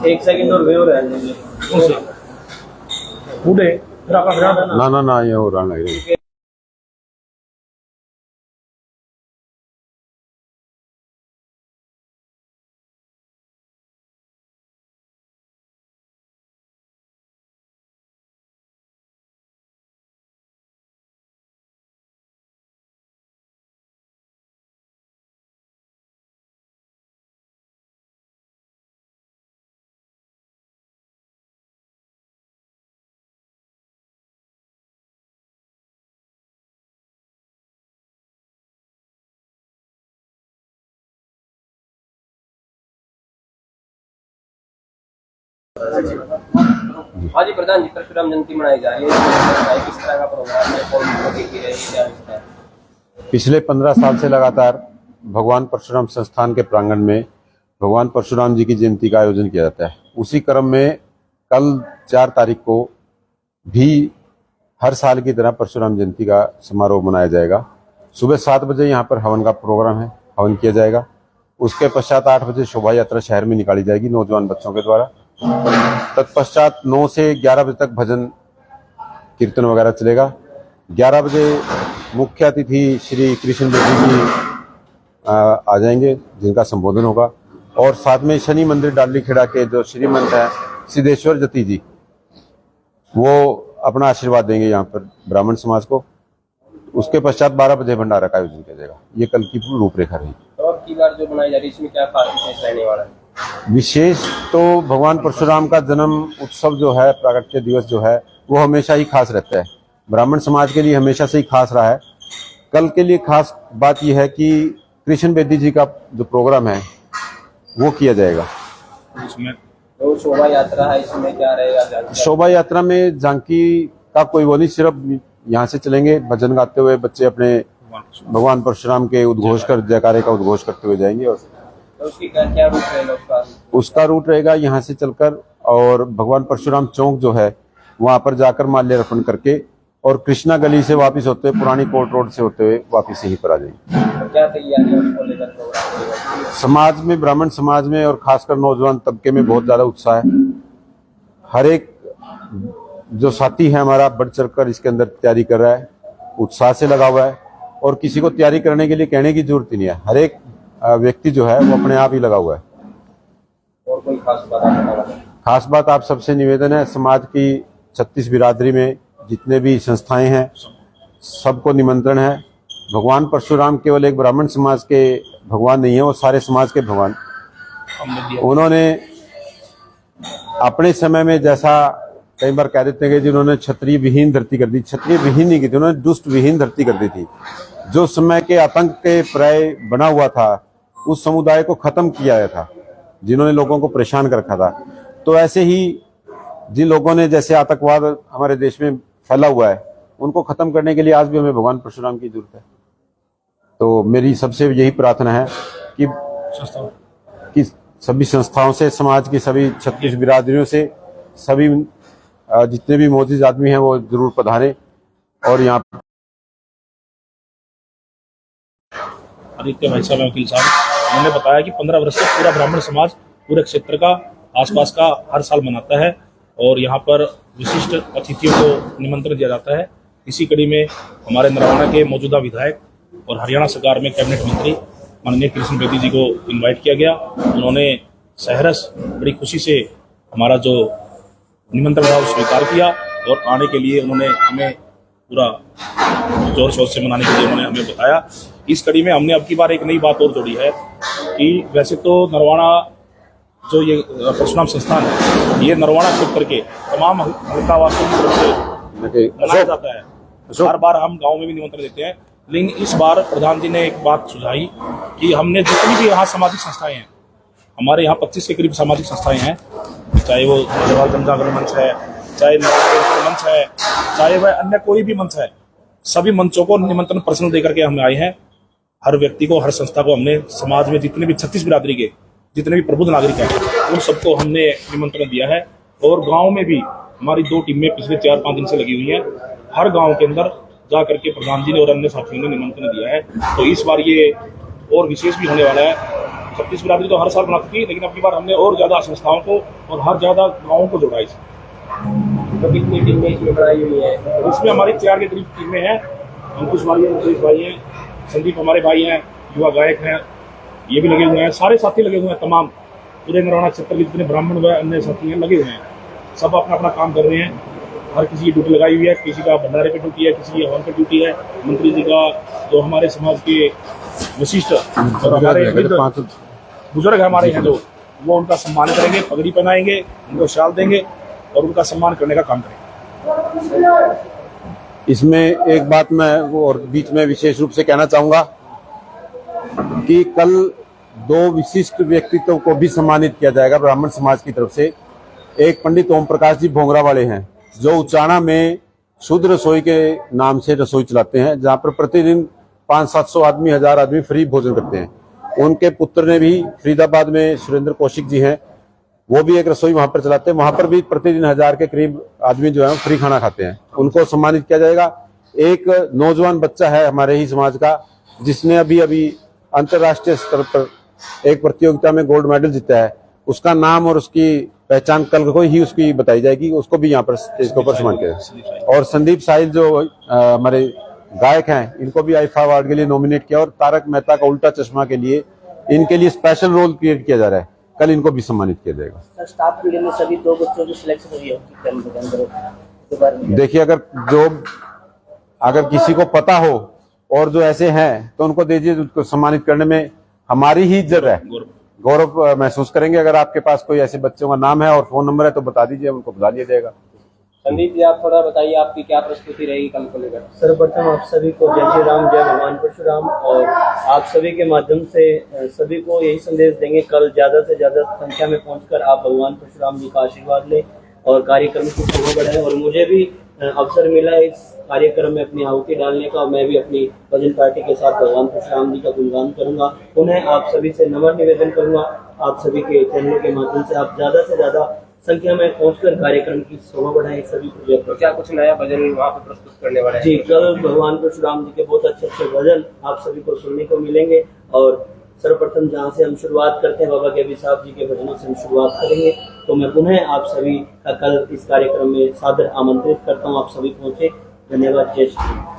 एक सेकंड और वे हो रहा है बूढ़े ना ना ना ये हो रहा नहीं। हाँ जी प्रधान जी, परशुराम जयंती मनाई जा रही है, किस तरह का प्रोग्राम है, कौन देखी रही है? पिछले 15 साल से लगातार भगवान परशुराम संस्थान के प्रांगण में भगवान परशुराम जी की जयंती का आयोजन किया जाता है। उसी क्रम में कल 4 तारीख को भी हर साल की तरह परशुराम जयंती का समारोह मनाया जाएगा। सुबह 7 बजे यहाँ पर हवन का प्रोग्राम है, हवन किया जाएगा। उसके पश्चात 8 बजे शोभा यात्रा शहर में निकाली जाएगी नौजवान बच्चों के द्वारा। तत्पश्चात 9 से 11 बजे तक भजन कीर्तन वगैरह चलेगा। 11 बजे मुख्य अतिथि श्री कृष्ण बेदी जी आ जाएंगे, जिनका संबोधन होगा। और साथ में शनि मंदिर डाली खेड़ा के जो श्रीमंत है सिद्धेश्वर जति जी, वो अपना आशीर्वाद देंगे यहाँ पर ब्राह्मण समाज को। उसके पश्चात 12 बजे भंडारा का आयोजन किया जाएगा। ये कल की रूपरेखा रही। और की बार जो बनाई जा रही है, इसमें क्या खास विशेष रहने वाला है? विशेष तो भगवान परशुराम का जन्म उत्सव जो है, प्रागट्य दिवस जो है, वो हमेशा ही खास रहता है। ब्राह्मण समाज के लिए हमेशा से ही खास रहा है। कल के लिए खास बात यह है कि कृष्ण बेदी जी का जो प्रोग्राम है वो किया जाएगा। इसमें तो शोभा यात्रा है, इसमें क्या रहेगा? शोभा यात्रा में झांकी का कोई वो नहीं, सिर्फ यहाँ से चलेंगे भजन गाते हुए बच्चे अपने भगवान परशुराम के उद्घोष कर जयकारे का उद्घोष करते हुए जाएंगे। और तो उसकी क्या रूट रहेगा? उसका रूट रहेगा यहाँ से चलकर और भगवान परशुराम चौक जो है वहां पर जाकर माल्यार्पण करके और कृष्णा गली से वापस होते हुए पुरानी कोर्ट रोड से होते हुए वापस यहीं पर आ जाएंगे। तो क्या तैयारी है उसको लेकर प्रोग्राम? समाज में, ब्राह्मण समाज में और खासकर नौजवान तबके में बहुत ज्यादा उत्साह है। हर एक जो साथी है हमारा बढ़ चढ़कर इसके अंदर तैयारी कर रहा है, उत्साह से लगा हुआ है और किसी को तैयारी करने के लिए कहने की जरूरत ही नहीं है। हर एक व्यक्ति जो है वो अपने आप ही लगा हुआ है। और कोई खास बात? खास बात आप सबसे निवेदन है, समाज की 36 बिरादरी में जितने भी संस्थाएं हैं सबको निमंत्रण है। भगवान परशुराम केवल एक ब्राह्मण समाज के भगवान नहीं है, वो सारे समाज के भगवान। उन्होंने अपने समय में, जैसा कई बार कह देते हैं कि जिन्होंने क्षत्रिय विहीन धरती कर दी, क्षत्रिय विहीन नहीं की थी, उन्होंने दुष्ट विहीन धरती कर दी थी। जो समय के आतंक के पर्याय बना हुआ था उस समुदाय को खत्म किया गया था, जिन्होंने लोगों को परेशान कर रखा था। तो ऐसे ही जिन लोगों ने, जैसे आतंकवाद हमारे देश में फैला हुआ है, उनको खत्म करने के लिए आज भी हमें भगवान परशुराम की जरूरत है। तो मेरी सबसे यही प्रार्थना है कि सभी संस्थाओं से, समाज की सभी 36 बिरादरियों से, सभी जितने भी मौजूद आदमी हैं वो जरूर पधारें। और यहाँ आदित्य भाई साहब वकील साहब, उन्होंने बताया कि 15 वर्ष से पूरा ब्राह्मण समाज पूरे क्षेत्र का, आसपास का हर साल मनाता है और यहाँ पर विशिष्ट अतिथियों को निमंत्रण दिया जाता है। इसी कड़ी में हमारे नरवाना के मौजूदा विधायक और हरियाणा सरकार में कैबिनेट मंत्री माननीय कृष्ण बेदी जी को इनवाइट किया गया। उन्होंने सहरस बड़ी खुशी से हमारा जो निमंत्रण था स्वीकार किया और आने के लिए उन्होंने हमें पूरा जोर शोर से मनाने के लिए उन्होंने हमें बताया। इस कड़ी में हमने अब की बार एक नई बात और जोड़ी है कि वैसे तो नरवाना जो ये परशुराम संस्थान है, ये नरवाना क्षेत्र के तमाम हल्कावासियों की तरफ से मनाया जाता है। हर बार हम गाँव में भी निमंत्रण देते हैं, लेकिन इस बार प्रधान जी ने एक बात सुझाई कि हमने जितनी भी यहाँ सामाजिक संस्थाएं हैं, हमारे यहाँ 25 के करीब सामाजिक संस्थाएं हैं, चाहे वो जनजागरण मंच है, चाहे मंच है, चाहे वह अन्य कोई भी मंच है, सभी मंचों को निमंत्रण पर्सनल देकर के हम आए हैं। हर व्यक्ति को, हर संस्था को हमने, समाज में जितने भी 36 बिरादरी के जितने भी प्रबुद्ध नागरिक हैं, उन सबको हमने निमंत्रण दिया है। और गांव में भी हमारी 2 टीमें पिछले 4-5 दिन से लगी हुई हैं। हर गांव के अंदर जा करके प्रधान जी ने और अन्य साथियों ने निमंत्रण दिया है। तो इस बार ये और विशेष भी होने वाला है। 36 बिरादरी तो हर साल बनाती थी, लेकिन अपनी बार हमने और ज़्यादा संस्थाओं को और हर ज़्यादा गाँवों को जोड़ा इसमें। तो कितनी टीमें इसमें बनाई हुई है? और इसमें हमारी 4 के करीब टीमें हैं। अंकुश भाई हैं, मुकेश भाई हैं, संदीप हमारे भाई हैं, युवा गायक हैं, ये भी लगे हुए हैं, सारे साथी लगे हुए हैं, तमाम पूरे नरवाना क्षेत्र के जितने ब्राह्मण व अन्य साथी हैं लगे हुए हैं। सब अपना अपना काम कर रहे हैं, हर किसी की ड्यूटी लगाई हुई है, किसी का भंडारे पे ड्यूटी है, किसी की हवन पे ड्यूटी है। मंत्री जी का जो हमारे समाज के वशिष्ठ और हमारे बुजुर्ग हमारे हैं जो, वो उनका सम्मान करेंगे, पगड़ी पहनाएंगे, उनको शाल देंगे और उनका सम्मान करने का काम करेंगे। इसमें एक बात मैं वो और बीच में विशेष रूप से कहना चाहूंगा कि कल 2 विशिष्ट व्यक्तित्व को भी सम्मानित किया जाएगा ब्राह्मण समाज की तरफ से। एक पंडित ओम प्रकाश जी भोंगरा वाले हैं, जो उचाना में शुद्ध रसोई के नाम से रसोई चलाते हैं, जहां पर प्रतिदिन 500-700 आदमी, 1000 आदमी फ्री भोजन करते हैं। उनके पुत्र ने भी, फरीदाबाद में सुरेंद्र कौशिक जी हैं, वो भी एक रसोई वहां पर चलाते हैं, वहां पर भी प्रतिदिन 1000 के करीब आदमी जो है फ्री खाना खाते हैं, उनको सम्मानित किया जाएगा। एक नौजवान बच्चा है हमारे ही समाज का, जिसने अभी अभी अंतर्राष्ट्रीय स्तर पर एक प्रतियोगिता में गोल्ड मेडल जीता है, उसका नाम और उसकी पहचान कल को ही उसकी बताई जाएगी, उसको भी यहाँ पर स्टेज के ऊपर सम्मान किया जाएगा। और संदीप साहिल जो हमारे गायक हैं, इनको भी आईफा अवार्ड के लिए नॉमिनेट किया, और तारक मेहता का उल्टा चश्मा के लिए इनके लिए स्पेशल रोल क्रिएट किया जा रहा है, कल इनको भी सम्मानित किया जाएगा। सर, स्टाफ पीरियड में सभी 2 बच्चों की सिलेक्शन हुई है, देखिए, अगर किसी को पता हो और जो ऐसे हैं तो उनको दीजिए, उसको सम्मानित करने में हमारी ही इज्जत है, गौरव महसूस करेंगे। अगर आपके पास कोई ऐसे बच्चों का नाम है और फोन नंबर है तो बता दीजिए, उनको बता दिया जाएगा। संदीप जी, आप थोड़ा बताइए आपकी क्या प्रस्तुति रहेगी कल को लेकर? सर्वप्रथम आप सभी को जय श्री राम, जय भगवान परशुराम। और आप सभी के माध्यम से सभी को यही संदेश देंगे, कल ज्यादा से ज्यादा संख्या में पहुंचकर आप भगवान परशुराम जी का आशीर्वाद लें और कार्यक्रम की शोभा बढ़ाएं। और मुझे भी अवसर मिला है इस कार्यक्रम में अपनी आहुति डालने का, मैं भी अपनी भजन पार्टी के साथ भगवान परशुराम जी का गुणगान करूंगा। पुनः आप सभी से नम्र निवेदन करूंगा, आप सभी के चैनलों के माध्यम से आप ज्यादा से ज्यादा संख्या में पहुंचकर कार्यक्रम की शोभा बढ़ाएं। सभी तो क्या कुछ नया भजन वहाँ पे प्रस्तुत करने वाले हैं? जी, कल भगवान परशुराम जी के बहुत अच्छे अच्छे भजन आप सभी को सुनने को मिलेंगे। और सर्वप्रथम जहाँ से हम शुरुआत करते हैं, बाबा के अभिशाप जी के भजनों से हम शुरुआत करेंगे। तो मैं पुनः आप सभी का कल इस कार्यक्रम में सादर आमंत्रित करता हूँ, आप सभी पहुंचे। धन्यवाद। जय श्री राम।